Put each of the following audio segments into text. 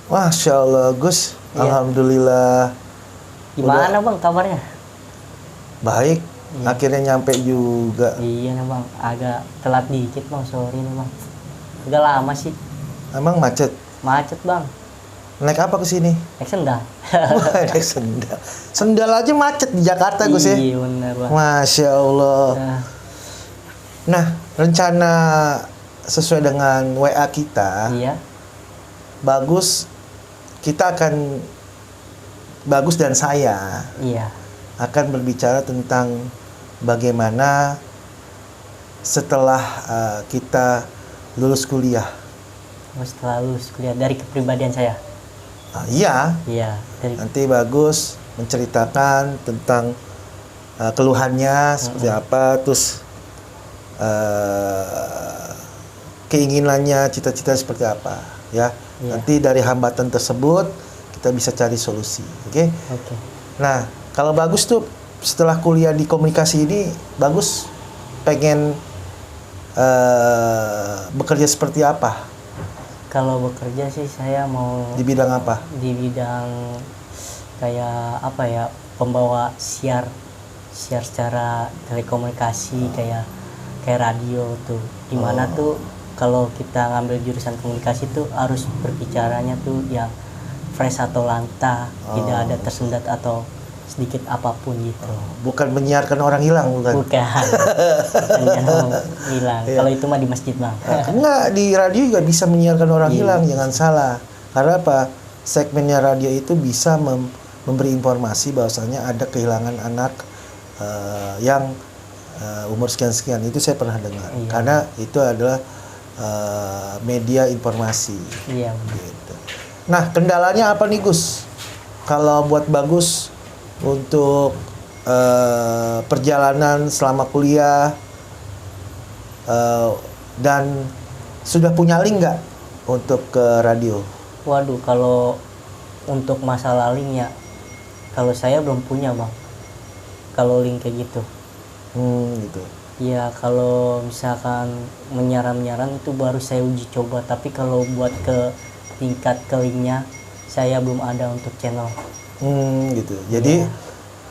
Masya Allah Gus, Iya. alhamdulillah Gimana bang kabarnya? baik. Iya. Akhirnya nyampe juga. Iya nih bang, agak telat dikit bang, sorry nih bang. Agak lama sih, Emang macet? macet bang. Naik apa ke sini? Naik sendal. Wah, naik sendal. Sendal aja macet di Jakarta Gus ya. Iya bener bang. Masya Allah. Nah, Nah, rencana sesuai dengan WA kita, iya, Bagus dan saya iya, akan berbicara tentang bagaimana setelah kita lulus kuliah. setelah lulus kuliah dari kepribadian saya. Iya, Iya, dari nanti Bagus menceritakan tentang keluhannya seperti apa, terus keinginannya, cita-cita seperti apa, ya. Iya. Nanti dari hambatan tersebut kita bisa cari solusi, oke? Oke. Nah, kalau Bagus tuh setelah kuliah di komunikasi ini, Bagus pengen bekerja seperti apa? Kalau bekerja sih saya mau Di bidang apa? di bidang kayak apa ya, pembawa siar secara telekomunikasi, kayak radio tuh, dimana tuh kalau kita ngambil jurusan komunikasi tuh harus berbicaranya tuh yang fresh atau lantang, tidak ada tersendat atau sedikit apapun gitu. Bukan menyiarkan orang hilang, bukan? Bukan jangan hilang. Kalau itu mah di masjid bang. Enggak, di radio juga bisa menyiarkan orang hilang, jangan salah. Karena apa? Segmennya radio itu bisa memberi informasi bahwasanya ada kehilangan anak yang umur sekian-sekian. Itu saya pernah dengar. Iya. Karena itu adalah media informasi. Iya benar. Gitu. Nah, kendalanya apa nih Gus? Kalau buat Bagus untuk perjalanan selama kuliah dan sudah punya link nggak untuk ke radio? Waduh, kalau untuk masalah link ya, kalau saya belum punya bang. Kalau link kayak gitu. Gitu. Ya kalau misalkan menyaran itu baru saya uji coba. Tapi kalau buat ke tingkat ke linknya, saya belum ada untuk channel. Gitu. Jadi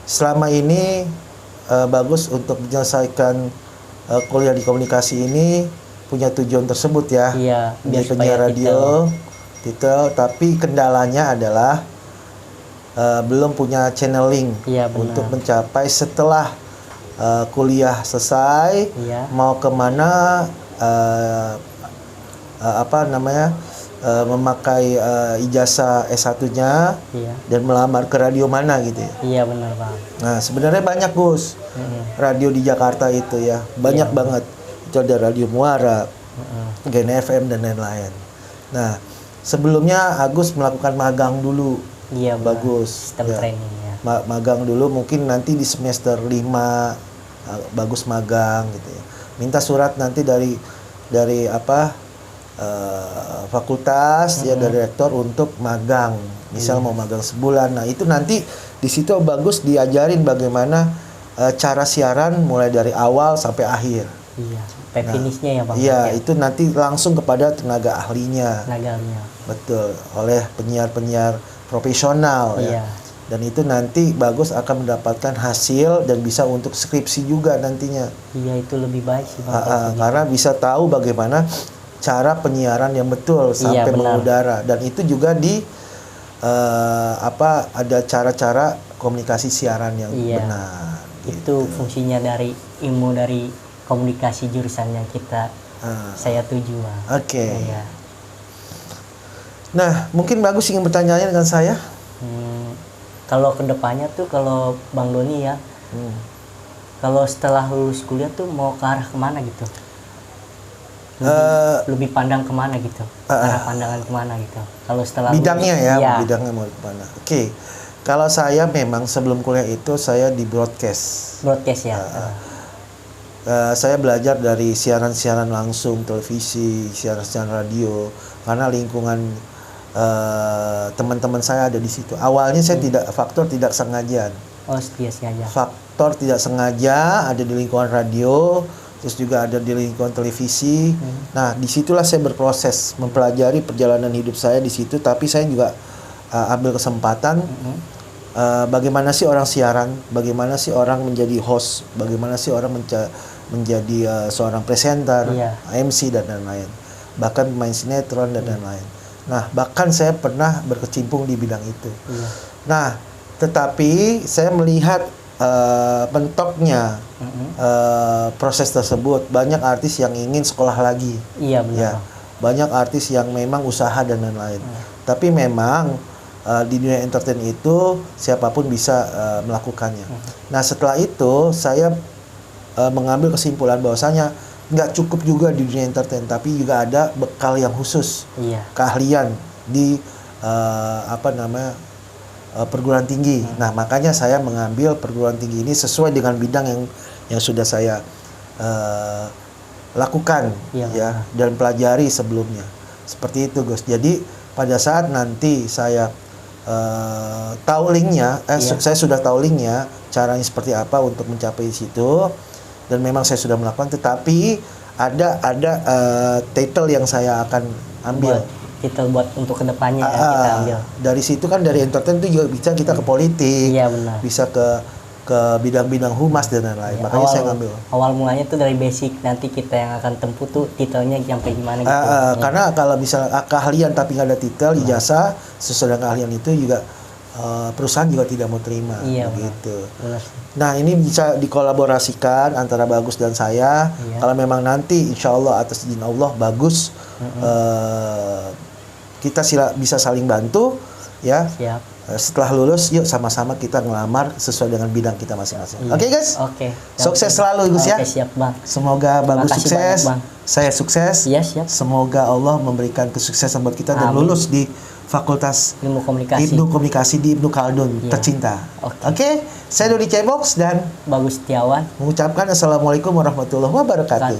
selama ini Bagus untuk menyelesaikan kuliah di komunikasi ini punya tujuan tersebut ya. Iya, Menjadi biar penyiar supaya radio, titel. Tapi kendalanya adalah belum punya channel link Iya, benar. untuk mencapai setelah kuliah selesai, Iya. mau kemana, memakai ijazah S1-nya Iya. dan melamar ke radio mana gitu ya. Iya benar bang. Nah, sebenarnya banyak Gus radio di Jakarta itu ya, banyak banget. Itu ada Radio Muara, Gen FM dan lain-lain. Nah, sebelumnya Agus melakukan magang dulu. Iya benar. Bagus. Sistem training ya. Magang dulu, mungkin nanti di semester 5 Bagus magang gitu ya. Minta surat nanti dari fakultas ya, dari rektor untuk magang. Misal mau magang sebulan. Nah, itu nanti di situ Bagus diajarin bagaimana cara siaran mulai dari awal sampai akhir. Iya. Sampai finishnya ya bang. Iya, itu nanti langsung kepada tenaga ahlinya. Tenaganya. Betul, oleh penyiar-penyiar profesional ya. Iya. Dan itu nanti Bagus akan mendapatkan hasil dan bisa untuk skripsi juga nantinya. Iya itu lebih baik sih bang. kalau begitu. Karena bisa tahu bagaimana cara penyiaran yang betul sampai benar. mengudara, dan itu juga ada cara-cara komunikasi siaran yang Iya. benar. Itu fungsinya dari ilmu dari komunikasi jurusan yang saya tuju bang. Oke. Iya. Nah, mungkin Bagus ingin bertanya dengan saya. Kalau kedepannya tuh kalau Bang Doni ya, kalau setelah lulus kuliah tuh mau ke arah kemana gitu? Lebih pandang kemana gitu? Arah pandangan kemana gitu? Kalau setelah Bidangnya lulus, ya, iya. bidangnya mau kemana? Oke. Kalau saya memang sebelum kuliah itu saya di broadcast. Broadcast ya. Saya belajar dari siaran-siaran langsung televisi, siaran-siaran radio, karena lingkungan teman-teman saya ada di situ. Awalnya saya faktor tidak sengaja. Oh, setia aja. Faktor tidak sengaja ada di lingkungan radio, terus juga ada di lingkungan televisi. Nah, disitulah saya berproses mempelajari perjalanan hidup saya di situ. Tapi saya juga ambil kesempatan bagaimana sih orang siaran, bagaimana sih orang menjadi host, bagaimana sih orang menjadi seorang presenter, MC dan lain-lain, bahkan pemain sinetron dan lain-lain. Nah, bahkan saya pernah berkecimpung di bidang itu. Nah, tetapi saya melihat mentoknya proses tersebut. Banyak artis yang ingin sekolah lagi. Iya benar. Ya, banyak artis yang memang usaha dan lain-lain. Tapi memang di dunia entertain itu siapapun bisa melakukannya. Nah, setelah itu saya mengambil kesimpulan bahwasanya nggak cukup juga di dunia entertain, tapi juga ada bekal yang khusus, keahlian di perguruan tinggi. Nah, makanya saya mengambil perguruan tinggi ini sesuai dengan bidang yang sudah saya lakukan dan pelajari sebelumnya. Seperti itu, Gus. Jadi pada saat nanti saya tahu linknya, saya sudah tahu linknya, caranya seperti apa untuk mencapai situ, dan memang saya sudah melakukan. Tetapi ada title yang saya akan ambil. Titel buat untuk kedepannya kita ambil. Dari situ kan, dari entertain itu juga bisa kita ke politik, bisa ke bidang-bidang humas dan lain-lain. Makanya saya ngambil. Awal mulanya tuh dari basic, nanti kita yang akan tempuh tuh titelnya sampai gimana gitu. Karena kalau misalnya keahlian tapi nggak ada titel, ijazah sesuai dengan keahlian itu juga perusahaan juga tidak mau terima. Begitu. Nah, ini bisa dikolaborasikan antara Bagus dan saya. Kalau memang nanti insya Allah atas izin Allah Bagus, kita bisa saling bantu ya. Setelah lulus, yuk sama-sama kita ngelamar sesuai dengan bidang kita masing-masing. Oke, guys? Sukses selalu, Gus, ya. Siap, Bang. Semoga Bagus sukses, saya sukses. Siap. Semoga Allah memberikan kesuksesan buat kita dan lulus di Fakultas Ilmu Komunikasi di Ibnu Khaldun tercinta. Oke, saya Dodi Cebox dan Bagus Setiawan mengucapkan Assalamualaikum warahmatullahi wabarakatuh.